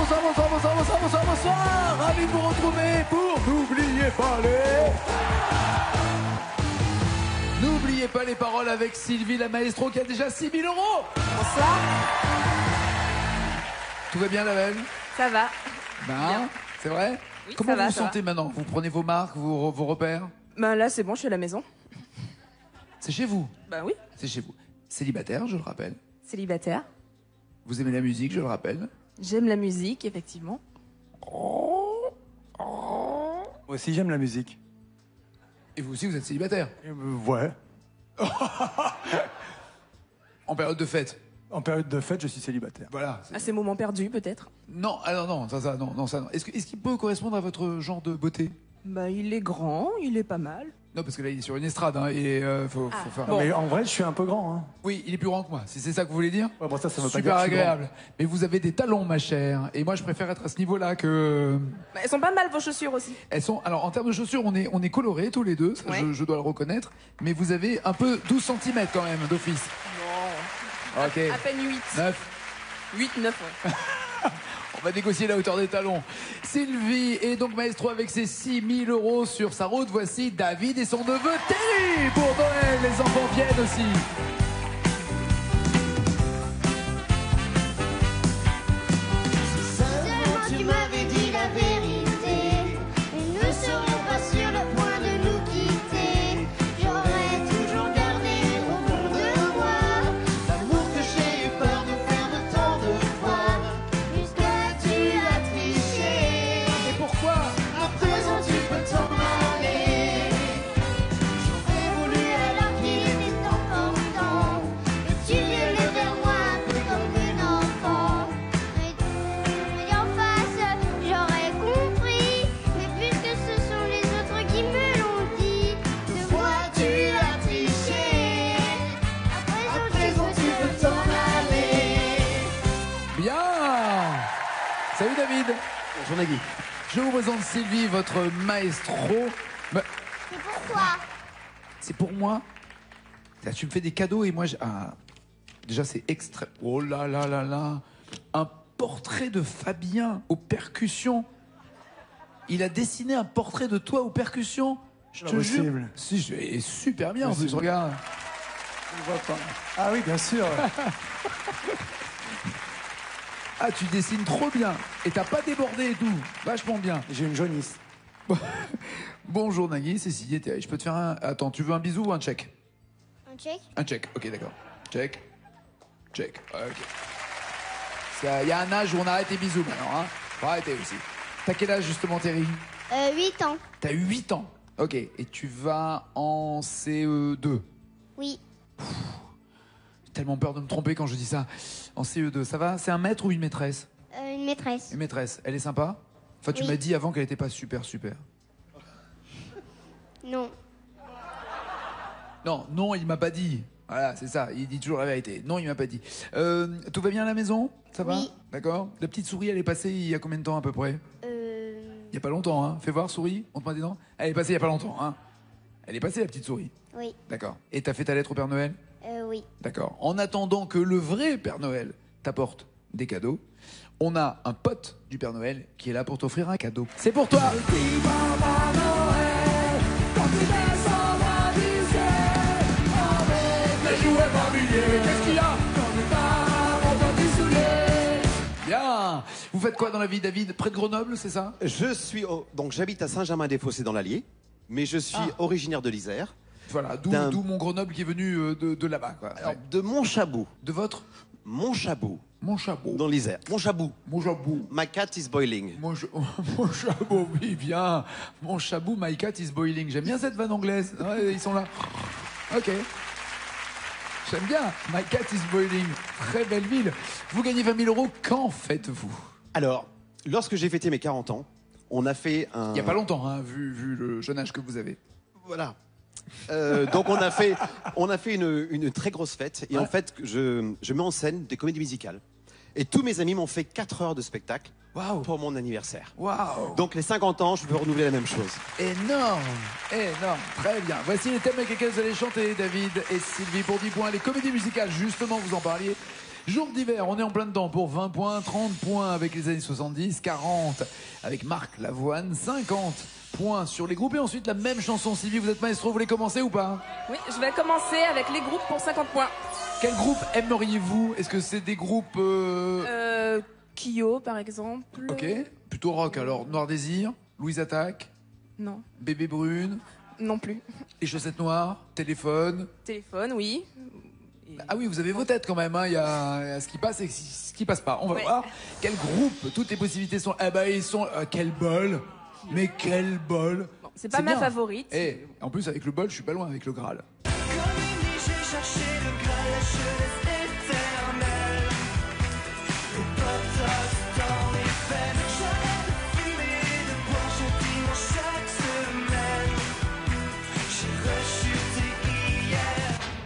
Bonsoir, bonsoir, bonsoir, bonsoir, bonsoir, bonsoir. Ravi de vous retrouver pour N'oubliez pas les... N'oubliez pas les paroles avec Sylvie la maestro qui a déjà 6 000 €. Bonsoir. Tout va bien, la belle? Ça va. Ben, c'est vrai? Oui, comment ça va, vous ça va. sentez maintenant? Vous prenez vos marques, vos repères? Ben là, c'est bon, je suis à la maison. C'est chez vous? Ben oui. C'est chez vous. Célibataire, je le rappelle. Célibataire. Vous aimez la musique, je le rappelle. J'aime la musique, effectivement. Moi aussi, j'aime la musique. Et vous aussi, vous êtes célibataire? Ouais. En période de fête? En période de fête, je suis célibataire. Voilà. À ces moments perdus, peut-être. Non, alors non, ça, non, non, ça, non. Est-ce qu'il peut correspondre à votre genre de beauté? Ben, il est grand, il est pas mal. Non, parce que là, il est sur une estrade, hein, et faut faire... bon. Mais en vrai, je suis un peu grand. Hein. Oui, il est plus grand que moi, si c'est ça que vous voulez dire. Ouais, bon, ça veut pas Super dire que je suis agréable. Mais vous avez des talons, ma chère. Et moi, je préfère être à ce niveau-là que... Ben, elles sont pas mal, vos chaussures aussi. Elles sont... Alors, en termes de chaussures, on est colorés tous les deux, ça, Ouais. je dois le reconnaître. Mais vous avez un peu 12 cm quand même, d'office. Non. Ok. À peine 8. 9. 8, 9, ouais. On va négocier la hauteur des talons. Sylvie est donc maestro avec ses 6 000 € sur sa route. Voici David et son neveu Terry pour Noël. Les enfants viennent aussi. Seulement tu m'avais dit la vérité, nous ne serons pas sur le point de nous quitter. J'aurais toujours gardé au fond de moi l'amour que j'ai eu peur de perdre tant de fois. Jusqu'à tu as triché. Et pourquoi? À présent tu peux t'en aller. J'aurais voulu alors qu'il était important que tu viennes vers moi un peu comme un enfant. Et en face, j'aurais compris. Mais puisque ce sont les autres qui me l'ont dit, de moi tu as triché. À présent tu peux t'en aller. Bien. Salut David. Bonjour Nagui. Je vous présente Sylvie, votre maestro. Mais C'est pourquoi? c'est pour moi. Là, tu me fais des cadeaux et moi... déjà, c'est extrait... Oh là là là là. Un portrait de Fabien aux percussions. Il a dessiné un portrait de toi aux percussions. Je te jure. Impossible. Si, c'est super bien en plus, regarde. Je vois pas. Ah oui, bien sûr. Ah, tu dessines trop bien. Et t'as pas débordé et tout. Vachement bien. J'ai une jaunisse. Bonjour Nagui, c'est Sylvie et Thierry. Je peux te faire un... Attends, tu veux un bisou ou un check? Un check? Un check, ok, d'accord. Check. Check, ok. Il y a un âge où on arrête les bisous maintenant, hein. Faut arrêter aussi. T'as quel âge justement, Thierry? 8 ans. T'as 8 ans. Ok, et tu vas en CE2. Oui. J'ai tellement peur de me tromper quand je dis ça. En CE2, ça va? C'est un maître ou une maîtresse? Une maîtresse. Une maîtresse, elle est sympa? Enfin, tu Oui. m'as dit avant qu'elle était pas super. Non. Non, non, il m'a pas dit. Voilà, c'est ça, il dit toujours la vérité. Non, il m'a pas dit. Tout va bien à la maison? Ça va? Oui. D'accord. La petite souris, elle est passée il y a combien de temps à peu près? Il y a pas longtemps, hein. Fais voir, souris, on te met des dents. Elle est passée il y a pas longtemps, hein. Elle est passée, la petite souris. Oui. D'accord. Et t'as fait ta lettre au Père Noël? Oui. D'accord. En attendant que le vrai Père Noël t'apporte des cadeaux, on a un pote du Père Noël qui est là pour t'offrir un cadeau. C'est pour toi. Qu'est-ce qu'il y a? Bien. Vous faites quoi dans la vie, David? Près de Grenoble, c'est ça? Je suis donc j'habite à Saint-Germain-des-Fossés dans l'Allier, mais je suis originaire de l'Isère, Voilà, D'un- d'où mon Grenoble qui est venu de là-bas, quoi. alors, Ouais. de Montchabou, De votre? Montchabou, Mon chapeau. dans l'Isère. Montchabou. Mon chapeau. My cat is boiling. Mon chapeau, oui, bien. Mon chabou, my cat is boiling. J'aime bien cette vanne anglaise. Ouais, ils sont là. Ok. J'aime bien. My cat is boiling. Très belle ville. Vous gagnez 20 000 €. Qu'en faites-vous? Alors, lorsque j'ai fêté mes 40 ans, on a fait un. Il n'y a pas longtemps, hein, vu le jeune âge que vous avez. Voilà. Donc on a fait une très grosse fête et Ouais. en fait je mets en scène des comédies musicales et tous mes amis m'ont fait 4 heures de spectacle Waouh. pour mon anniversaire. Waouh. Donc les 50 ans, je veux renouveler la même chose. Énorme, énorme, très bien. Voici les thèmes avec lesquels vous allez chanter, David et Sylvie, pour 10 points. Les comédies musicales, justement, vous en parliez. Jour d'hiver, on est en plein dedans pour 20 points, 30 points avec les années 70, 40 avec Marc Lavoine, 50 points sur les groupes et ensuite la même chanson. Sylvie, vous êtes maestro, vous voulez commencer ou pas? Oui, je vais commencer avec les groupes pour 50 points. Quel groupe aimeriez-vous? Est-ce que c'est des groupes... Kyo, par exemple. Ok, plutôt rock alors. Noir Désir, Louise Attaque, Non, Bébé Brune, non plus. Les Chaussettes Noires, Téléphone. Téléphone, oui. Et- Ah oui, vous avez vos têtes quand même, hein. Il y a ce qui passe et ce qui passe pas. On va Ouais. voir quel groupe, toutes les possibilités sont... Eh ben ils sont... quel bol. Mais quel bol. Bon, c'est pas ma bien. favorite. Eh, en plus avec le bol, je suis pas loin avec le Graal.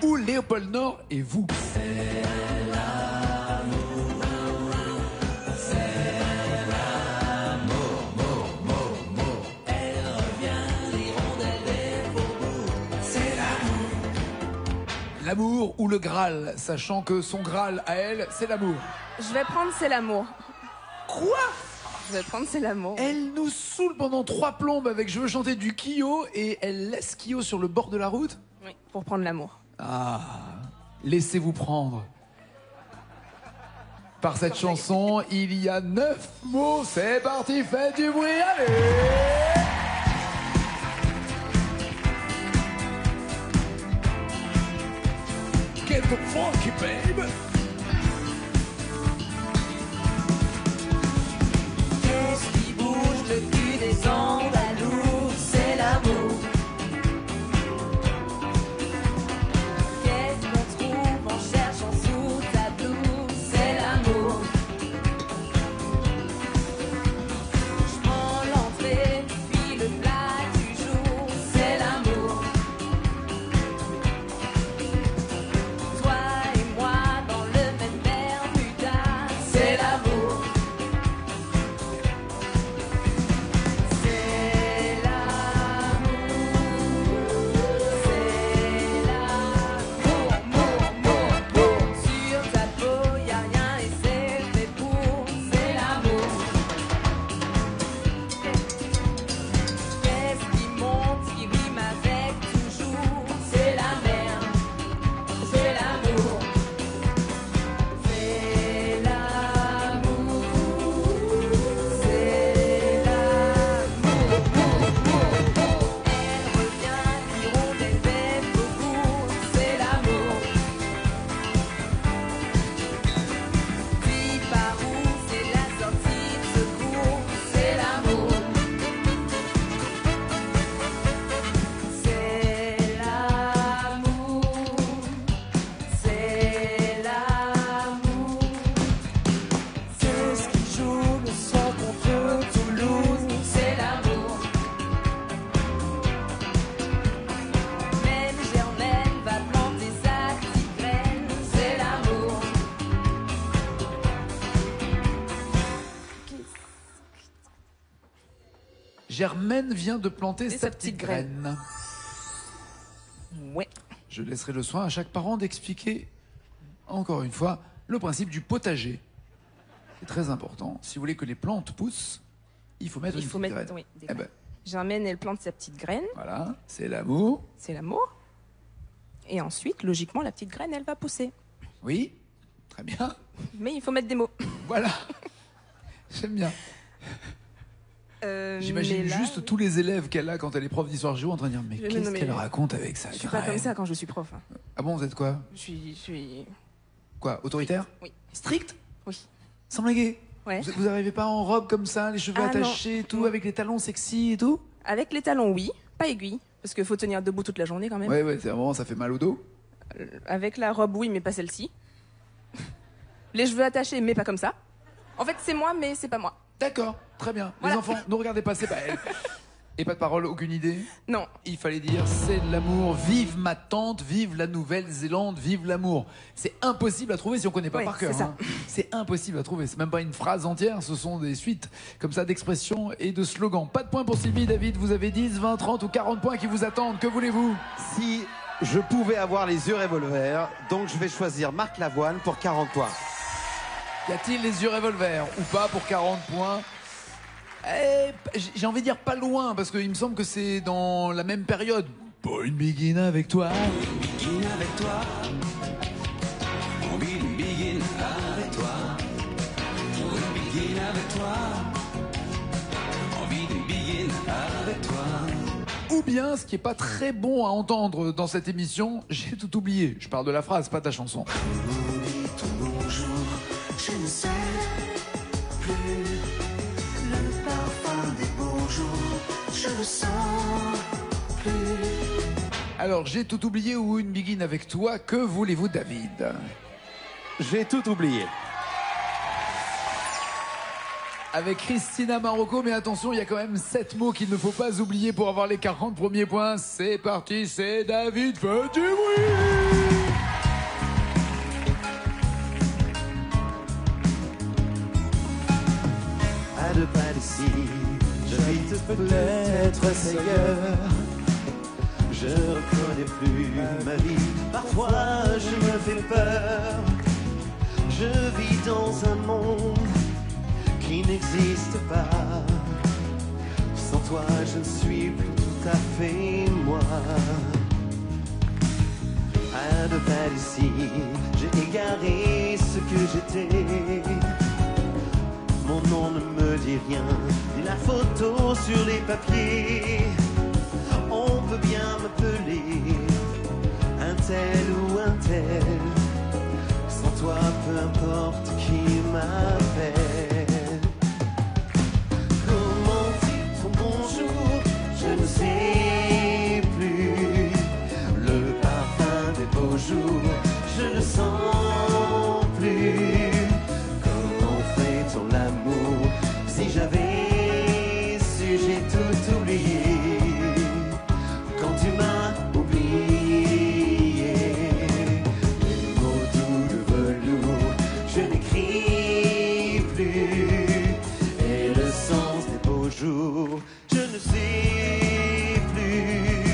Ou Léopold Nord et vous. L'amour ou le Graal, sachant que son Graal à elle, c'est l'amour. Je vais prendre C'est l'amour. Quoi? Je vais prendre C'est l'amour. Elle nous saoule pendant 3 plombes avec Je veux chanter du Kyo et elle laisse Kyo sur le bord de la route? Oui, pour prendre l'amour. Ah, laissez-vous prendre. Par cette chanson, il y a 9 mots. C'est parti, faites du bruit, allez! Get the funky, babe! Qu'est-ce qui bouge le cul des Andalous? C'est l'amour. Qu'est-ce qu'on trouve en cherchant sous ta blouse? C'est l'amour. Je prends l'entrée, puis le plat du jour. C'est l'amour. Toi et moi dans le même Bermuda. C'est l'amour. C'est l'amour, amour. Sur ta peau, y a rien et c'est fait pour. C'est l'amour. Qu'est-ce qui monte, qui rime avec toujours? C'est la mer, c'est l'amour. C'est l'amour, c'est elle revient, hirondelle bête au bout, c'est l'amour. Puis par où c'est la sortie de secours, c'est l'amour. C'est l'amour, c'est l'amour. C'est ce qui joue le son contre Toulouse, c'est l'amour. Même Germaine va planter sa petite graine, c'est l'amour. Germaine vient de planter sa petite graine. Ouais. Je laisserai le soin à chaque parent d'expliquer, encore une fois, le principe du potager. C'est très important. Si vous voulez que les plantes poussent, il faut mettre Il une faut petite mettre graine. oui, des Eh graines. ben, Germaine, elle plante sa petite graine, voilà, c'est l'amour. c'est l'amour. Et ensuite, logiquement, la petite graine, elle va pousser. Oui, très bien. Mais il faut mettre des mots. Voilà. J'aime bien. J'imagine mais là, juste tous les élèves qu'elle a quand elle est prof d'histoire géo en train de dire mais Non, qu'est-ce mais qu'elle raconte avec sa Je suis pas graine comme ça quand je suis prof. Hein. Ah bon, vous êtes quoi? Je suis... Quoi, autoritaire? Oui. Strict? Oui. Sans blaguer? Ouais. Vous arrivez pas en robe comme ça, les cheveux Ah, attachés et tout, avec les talons sexy et tout? Avec les talons, oui. Pas aiguilles. Parce qu'il faut tenir debout toute la journée quand même. Ouais, c'est vraiment, ça fait mal au dos. Avec la robe, oui, mais pas celle-ci. Les cheveux attachés, mais pas comme ça. En fait, c'est moi, mais c'est pas moi. D'accord, très bien. Voilà. Les enfants, ne regardez pas, c'est pas elle. Et pas de parole, aucune idée? Non. Il fallait dire c'est de l'amour, vive ma tante, vive la Nouvelle-Zélande, vive l'amour. C'est impossible à trouver si on connaît pas Ouais, par cœur. c'est ça. Hein. C'est impossible à trouver, c'est même pas une phrase entière, ce sont des suites comme ça d'expressions et de slogans. Pas de points pour Sylvie, David, vous avez 10, 20, 30 ou 40 points qui vous attendent, que voulez-vous? Si Je pouvais avoir les yeux revolver, donc je vais choisir Marc Lavoine pour 40 points. Y a-t-il les yeux revolver ou pas pour 40 points? J'ai envie de dire pas loin, parce qu'il me semble que c'est dans la même période. Pour une begin avec toi. Begin avec toi. On vit une begin avec toi. Pour une begin avec toi. On vit une begin avec toi. Ou bien, ce qui est pas très bon à entendre dans cette émission, j'ai tout oublié. Je parle de la phrase, pas de la chanson. Oublie ton bonjour, je ne sais plus. Le parfum des beaux jours, je le sens plus. Alors, j'ai tout oublié ou une begin avec toi, que voulez-vous, David? J'ai tout oublié. Avec Christina Marocco, mais attention, il y a quand même 7 mots qu'il ne faut pas oublier pour avoir les 40 premiers points. C'est parti, c'est David, fais du bruit! À deux pas d'ici, j'habite peut-être ailleurs. Je reconnais plus ma vie, parfois je me fais peur. Je vis dans un monde qui n'existe pas. Sans toi, je ne suis plus tout à fait moi. À deux pas d'ici, j'ai égaré ce que j'étais. Mon nom ne me dit rien, ni la photo sur les papiers. On peut bien m'appeler un tel ou un tel. Sans toi, peu importe qui m'appelle. Comment dire ton bonjour, je ne sais plus. Le parfum des beaux jours, je ne sens plus. Comment fait-on l'amour? Si j'avais su, j'ai tout oublié. Quand tu m'as oublié, les mots doux de velours, je n'écris plus. Et le sens des beaux jours, je ne sais plus.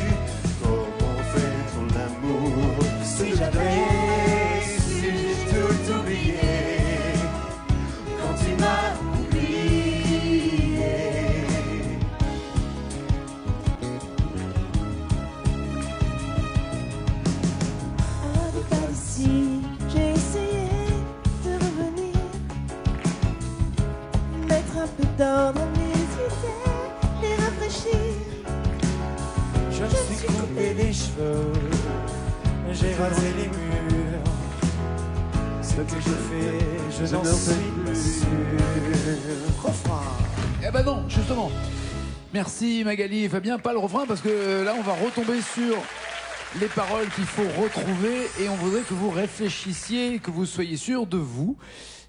Comment fait-on l'amour? Si j'avais su, j'ai tout oublié. Quand tu m'as oublié. Avec pas ici, j'ai essayé de revenir, mettre un peu d'ordre dans mes idées, les rafraîchir. Je me suis coupé les cheveux, j'ai rasé les murs. Ce que je fais, je n'en suis plus sûr. Refrain. Eh ben non, justement. Merci Magali et Fabien, pas le refrain parce que là on va retomber sur les paroles qu'il faut retrouver et on voudrait que vous réfléchissiez, que vous soyez sûr de vous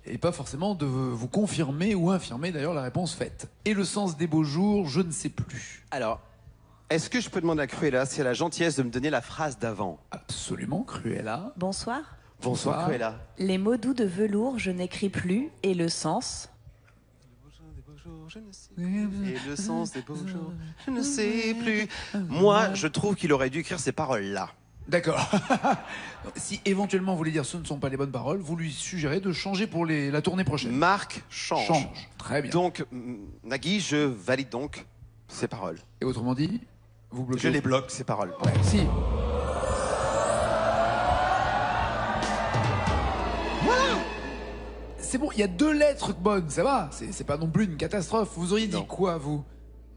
et pas forcément de vous confirmer ou infirmer d'ailleurs la réponse faite. Et le sens des beaux jours, je ne sais plus. Alors, est-ce que je peux demander à Cruella si elle a la gentillesse de me donner la phrase d'avant? Absolument, Cruella. Bonsoir. Bonsoir Cruella. Les mots doux de velours, je n'écris plus, et le sens. Et le sens des beaux jours, je ne sais plus. Moi, je trouve qu'il aurait dû écrire ces paroles-là. D'accord. Si éventuellement vous voulez dire ce ne sont pas les bonnes paroles, vous lui suggérez de changer pour la tournée prochaine. Marc change. Très bien. Donc, Nagui, je valide donc ces paroles. Et autrement dit, vous bloquez. Je les bloque, ces paroles. Ouais, si. C'est bon, il y a 2 lettres bonnes, ça va. C'est pas non plus une catastrophe. Vous auriez dit Non. quoi, vous,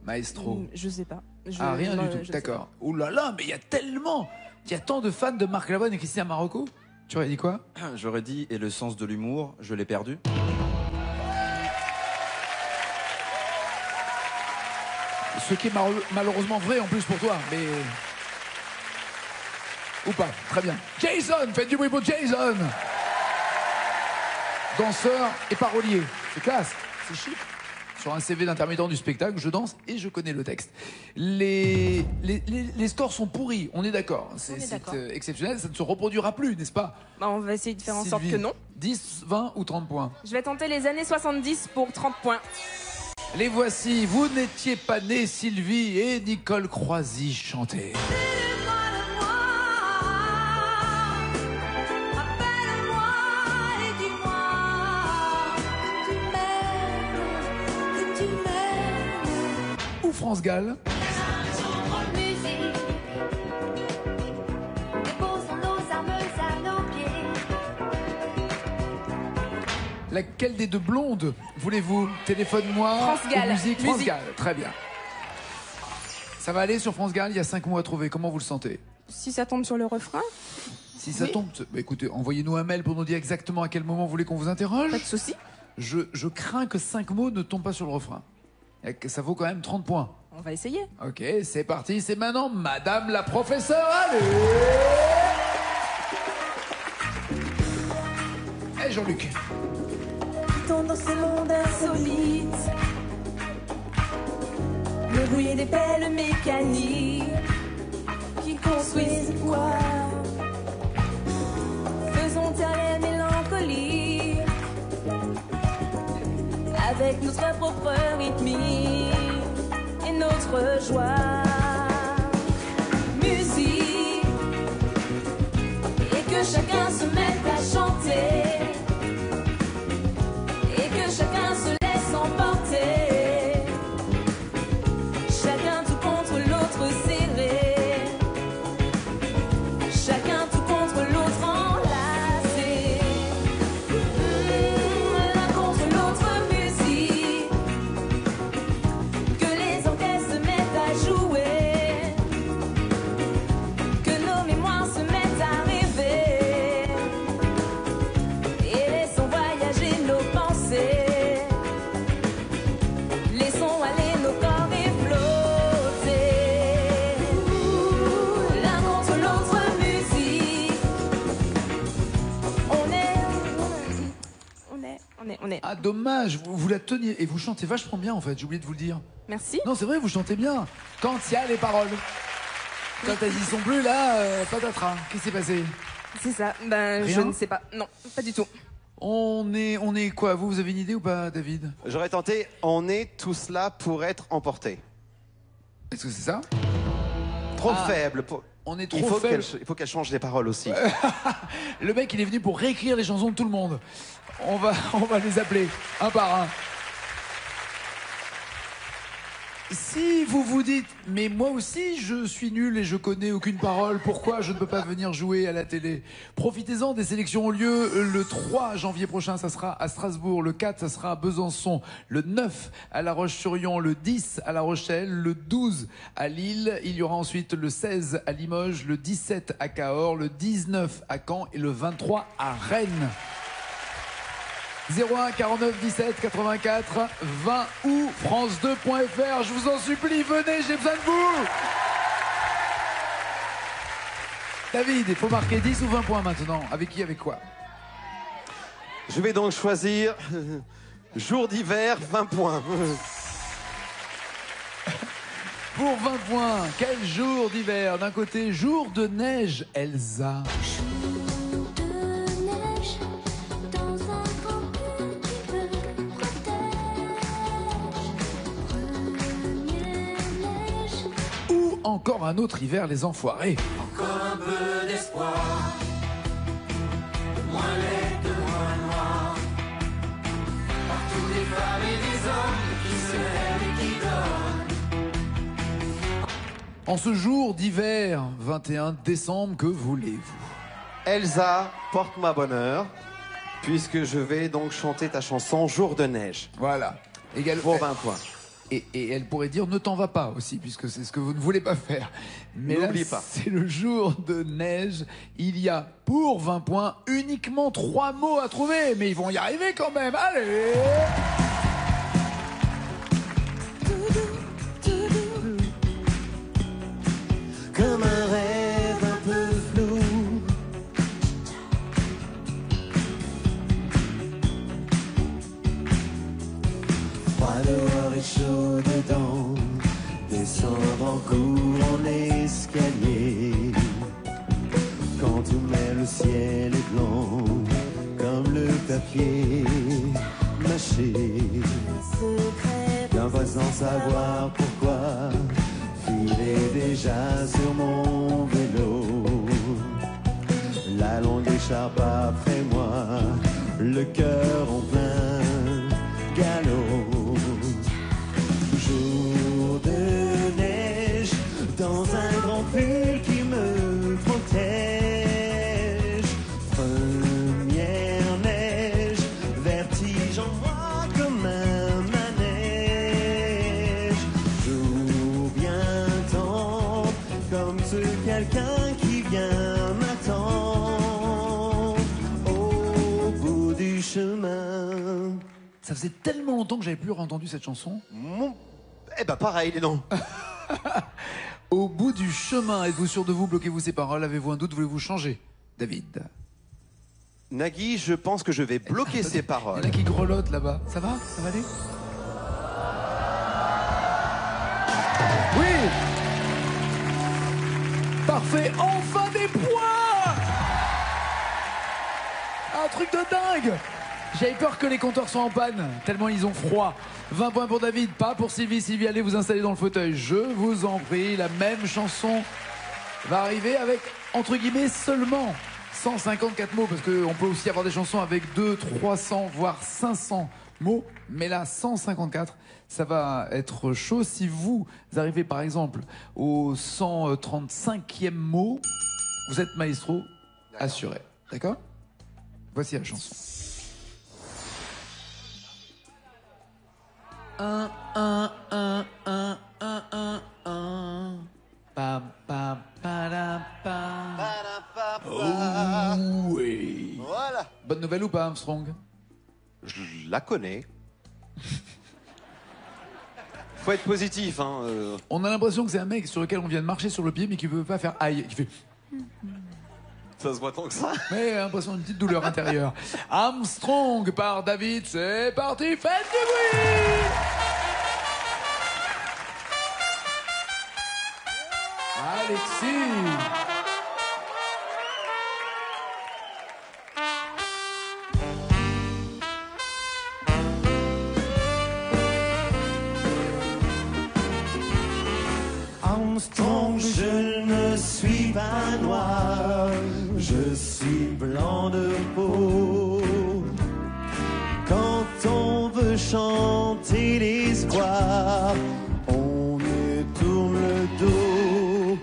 maestro? Je sais pas. Ah, rien non, du je tout. sais D'accord. Ouh là là, mais il y a tellement. Il y a tant de fans de Marc Lavoine et Christina Marocco. Tu aurais dit quoi? J'aurais dit, et le sens de l'humour, je l'ai perdu. Ce qui est malheureusement vrai en plus pour toi, mais. Ou pas, très bien. Jason, faites du bruit pour Jason! Danseur et parolier. C'est classe, c'est chic. Sur un CV d'intermittent du spectacle, je danse et je connais le texte. Les scores sont pourris, on est d'accord. C'est d'accord. exceptionnel, ça ne se reproduira plus, n'est-ce pas? Bah, on va essayer de faire en sorte Sylvie, que non. 10, 20 ou 30 points? Je vais tenter les années 70 pour 30 points. Les voici, vous n'étiez pas nés, Sylvie et Nicole Croisy chantaient. France Gall. Musique, déposons nos armes à nos pieds. Laquelle des deux blondes voulez-vous? Téléphone-moi. France Gall. ou musique. France Musique. Gall, très bien. Ça va aller sur France Gall, il y a 5 mots à trouver. Comment vous le sentez? Si ça tombe sur le refrain, Si ça Oui. tombe, bah écoutez, envoyez-nous un mail pour nous dire exactement à quel moment vous voulez qu'on vous interroge. pas de souci. Je crains que 5 mots ne tombent pas sur le refrain. Et que ça vaut quand même 30 points. On va essayer. Ok, c'est parti, c'est maintenant Madame la professeure, allez. Et Jean-Luc. Dans ce monde insolite, le bruit des pelles mécaniques qui construisent quoi? Faisons taire les mélancolies avec notre propre rythmique et notre joie. Musique, et que chacun se mette à chanter. Et que chacun se laisse emporter. Chacun tout contre l'autre serré. Chacun tout contre l'autre enlacé. L'un contre l'autre musique. Que les orchestres se mettent à jouer. Que nos mémoires se mettent à rêver. Et laissons voyager nos pensées. Laissons aller nos corps et flotter. L'un contre l'autre musique. On est. Ah dommage, vous la teniez et vous chantez vachement bien en fait, j'ai oublié de vous le dire. Merci. Non c'est vrai, vous chantez bien. Quand il y a les paroles. Quand elles y sont plus là, patatras. Qu'est-ce qui s'est passé? C'est ça. Ben, je Rien ne sais pas. Non, pas du tout. On est quoi? Vous avez une idée ou pas, David? J'aurais tenté on est tous là pour être emportés. Est-ce que c'est ça? Trop Ah, faible. On est Il trop faut faible. il faut qu'elle change les paroles aussi. Le mec, il est venu pour réécrire les chansons de tout le monde. On va les appeler un par un. Si vous vous dites, mais moi aussi je suis nul et je connais aucune parole, pourquoi je ne peux pas venir jouer à la télé? Profitez-en, des sélections ont lieu le 3 janvier prochain, ça sera à Strasbourg, le 4 ça sera à Besançon, le 9 à La Roche-sur-Yon, le 10 à La Rochelle, le 12 à Lille, il y aura ensuite le 16 à Limoges, le 17 à Cahors, le 19 à Caen et le 23 à Rennes. 01 49 17 84 20 ou France2.fr. Je vous en supplie, venez, j'ai besoin de vous. David, il faut marquer 10 ou 20 points maintenant. Avec qui, avec quoi? Je vais donc choisir jour d'hiver, 20 points. Pour 20 points, quel jour d'hiver? D'un côté, jour de neige, Elsa. Jour de neige dans un grand petit protège. Première neige. Ou encore un autre hiver, les enfoirés. Encore un peu d'espoir. Moins laid, de moins noir. Partout des femmes et des hommes qui se lèvent et qui dorment. En ce jour d'hiver, 21 décembre, que voulez-vous? Elsa, porte-moi bonheur, puisque je vais donc chanter ta chanson Jour de neige. Voilà. Pour 20 points. Et elle pourrait dire ne t'en va pas aussi, puisque c'est ce que vous ne voulez pas faire. Mais là, N'oublie pas. c'est le jour de neige. Il y a pour 20 points uniquement 3 mots à trouver, mais ils vont y arriver quand même. Allez! Comme un rêve un peu flou. Froid dehors et chaud dedans. Descendre en cours en escalier. Quand tout met le ciel est blanc. Comme le papier mâché. D'un voix sans savoir pourquoi. Filer déjà sur mon vélo. La longue écharpe après moi. Le cœur en plein galop. Jour de Ça faisait tellement longtemps que j'avais plus entendu cette chanson. Eh ben pareil, les noms. Au bout du chemin, êtes-vous sûr de vous? Bloquez-vous ces paroles. Avez-vous un doute? Voulez-vous changer? David. Nagui, je pense que je vais bloquer ces Il y paroles. en a qui grelottent là-bas. Ça va? Ça va aller? Oui! Parfait! Enfin des points! Un truc de dingue! J'avais peur que les compteurs soient en panne, tellement ils ont froid. 20 points pour David, pas pour Sylvie. Sylvie, allez vous installer dans le fauteuil. Je vous en prie, la même chanson va arriver avec, entre guillemets, seulement 154 mots, parce qu'on peut aussi avoir des chansons avec 200, 300, voire 500 mots. Mais là, 154, ça va être chaud. Si vous arrivez par exemple au 135e mot, vous êtes maestro assuré. D'accord? Voici la chanson. 1, 1, 1, 1, 1, 1, 1. Pam, pam, padam, pam. Oh, oui. Voilà. Bonne nouvelle ou pas, Armstrong? Je la connais. Faut être positif, hein. On a l'impression que c'est un mec sur lequel on vient de marcher sur le pied, mais qui veut pas faire aïe. Qui fait... Ça se voit tant que ça. Mais l'impression d'une petite douleur intérieure. Armstrong par David, c'est parti, faites du bruit! Alexis! Armstrong, je ne suis pas noir, je suis blanc de peau. Quand on veut chanter l'espoir, on me tourne le dos.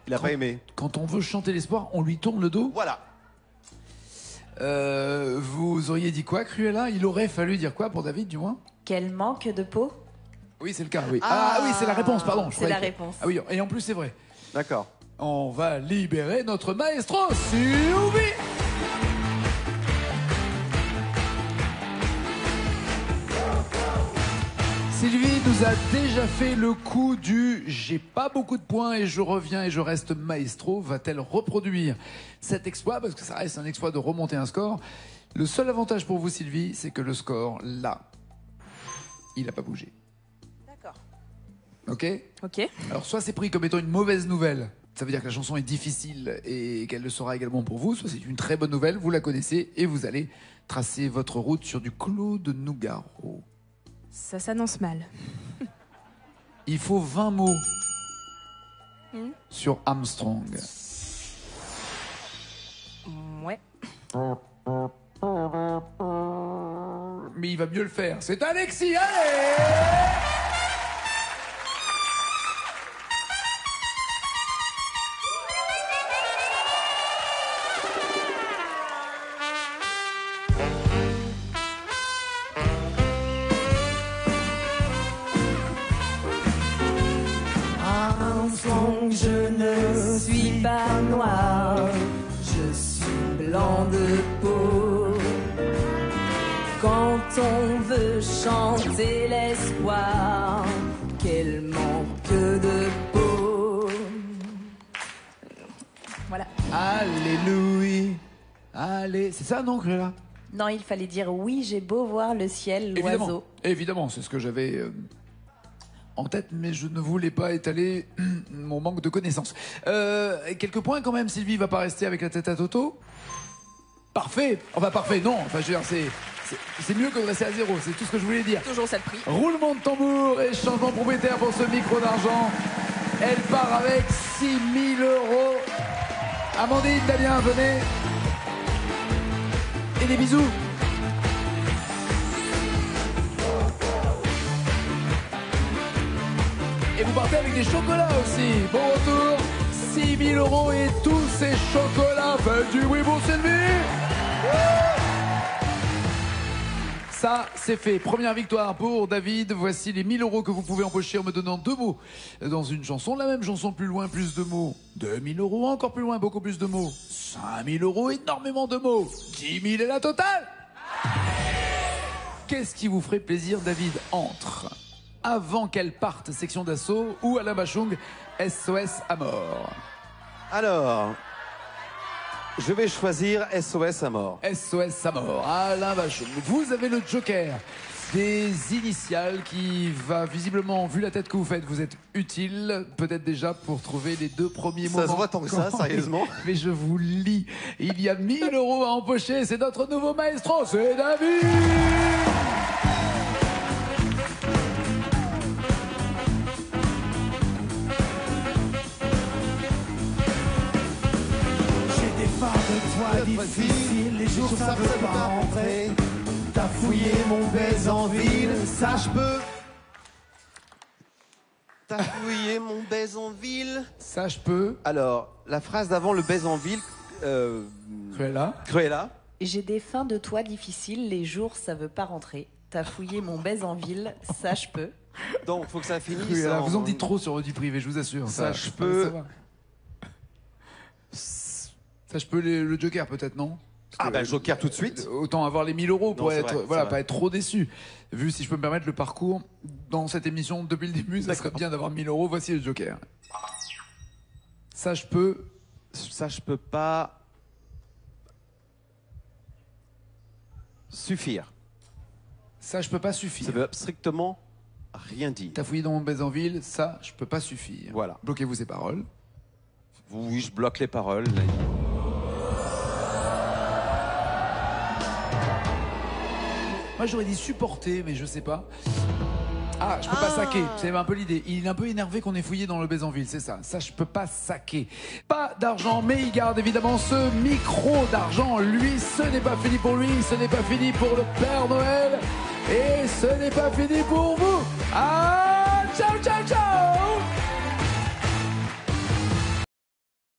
Il a pas aimé. Quand on veut chanter l'espoir, on lui tourne le dos? Voilà. Vous auriez dit quoi, Cruella? Il aurait fallu dire quoi pour David, du moins? Quel manque de peau? Oui, c'est le cas, oui. Ah oui, c'est la réponse, pardon. C'est la réponse. Ah oui, et en plus, c'est vrai. D'accord. On va libérer notre maestro, Sylvie! Sylvie nous a déjà fait le coup du « j'ai pas beaucoup de points et je reviens et je reste maestro ». Va-t-elle reproduire cet exploit? Parce que ça reste un exploit de remonter un score. Le seul avantage pour vous, Sylvie, c'est que le score, là, il n'a pas bougé. D'accord. Ok? Ok. Alors soit c'est pris comme étant une mauvaise nouvelle, ça veut dire que la chanson est difficile et qu'elle le sera également pour vous, soit c'est une très bonne nouvelle, vous la connaissez et vous allez tracer votre route sur du Claude Nougaro. Ça s'annonce mal. Il faut 20 mots sur Armstrong. Ouais. Mais il va mieux le faire, c'est Alexis, allez! Armstrong, je ne suis pas noir, je suis blanc de peau. Quand on veut chanter l'espoir, quel manque de peau. Voilà. Alléluia. Allez, c'est ça, non, Cruella? Non, il fallait dire oui, j'ai beau voir le ciel, l'oiseau. Évidemment, c'est ce que j'avais en tête, mais je ne voulais pas étaler mon manque de connaissances. Quelques points quand même, Sylvie va pas rester avec la tête à Toto. Parfait. Enfin, parfait, non. Enfin, je veux dire, c'est mieux que de rester à zéro, c'est tout ce que je voulais dire. Toujours ça de prix. Roulement de tambour et changement propriétaire pour ce micro d'argent. Elle part avec 6 000 €. Amandine, Damien, venez. Et des bisous. Et vous partez avec des chocolats aussi. Bon retour. 6 000 € et tous ces chocolats. Faites du bruit pour Sylvie. Ça, c'est fait. Première victoire pour David. Voici les 1 000 € que vous pouvez empocher en me donnant 2 mots dans une chanson. La même chanson, plus loin, plus de mots. 2 000 €, encore plus loin, beaucoup plus de mots. 5 000 €, énormément de mots. 10 000 est la totale. qu'est-ce qui vous ferait plaisir, David, entre Avant qu'elle parte, section d'assaut, ou Alain Bachung, SOS à mort? Alors, je vais choisir SOS à mort. SOS à mort, Alain Bachung. Vous avez le joker des initiales qui va visiblement, vu la tête que vous faites, vous êtes utile, peut-être déjà pour trouver les 2 premiers moments. Ça se voit tant que ça, sérieusement. Mais je vous lis, il y a 1000 € à empocher, c'est notre nouveau maestro, c'est David. J'ai des phares de toi difficiles, les jours ça veut pas rentrer. T'as fouillé mon baise en ville, ça je peux. T'as fouillé mon baise en ville. Ça, je peux. Alors, la phrase d'avant, le baise en ville. Cruella. J'ai des fins de toi difficiles, les jours ça veut pas rentrer. T'as fouillé mon baise en ville, ça je peux. Donc, faut que ça finisse. Cruella, vous en dites trop sur du privé, je vous assure. Ça, je peux. Ça va. Ça, je peux le joker, peut-être, non? Ah bah Joker tout de suite. Autant avoir les 1000 € pour Non, c'est être, vrai, voilà, c'est pas vrai. être trop déçu. Vu, si je peux me permettre, le parcours dans cette émission depuis le début, ça serait bien d'avoir 1000 €. Voici le joker. Ça, je peux. Ça, je peux pas. Suffire. Ça, je peux pas suffire. Ça veut strictement rien dire. T'as fouillé dans mon baise en ville, ça, je peux pas suffire. Voilà. Bloquez-vous ces paroles. Oui, je bloque les paroles. Moi, j'aurais dit supporter, mais je sais pas. Ah, je peux pas saquer. C'est un peu l'idée. Il est un peu énervé qu'on ait fouillé dans le Bézanville, c'est ça. Ça, je peux pas saquer. Pas d'argent, mais il garde évidemment ce micro d'argent. Lui, ce n'est pas fini pour lui, ce n'est pas fini pour le Père Noël. Et ce n'est pas fini pour vous. Ah, ciao, ciao, ciao!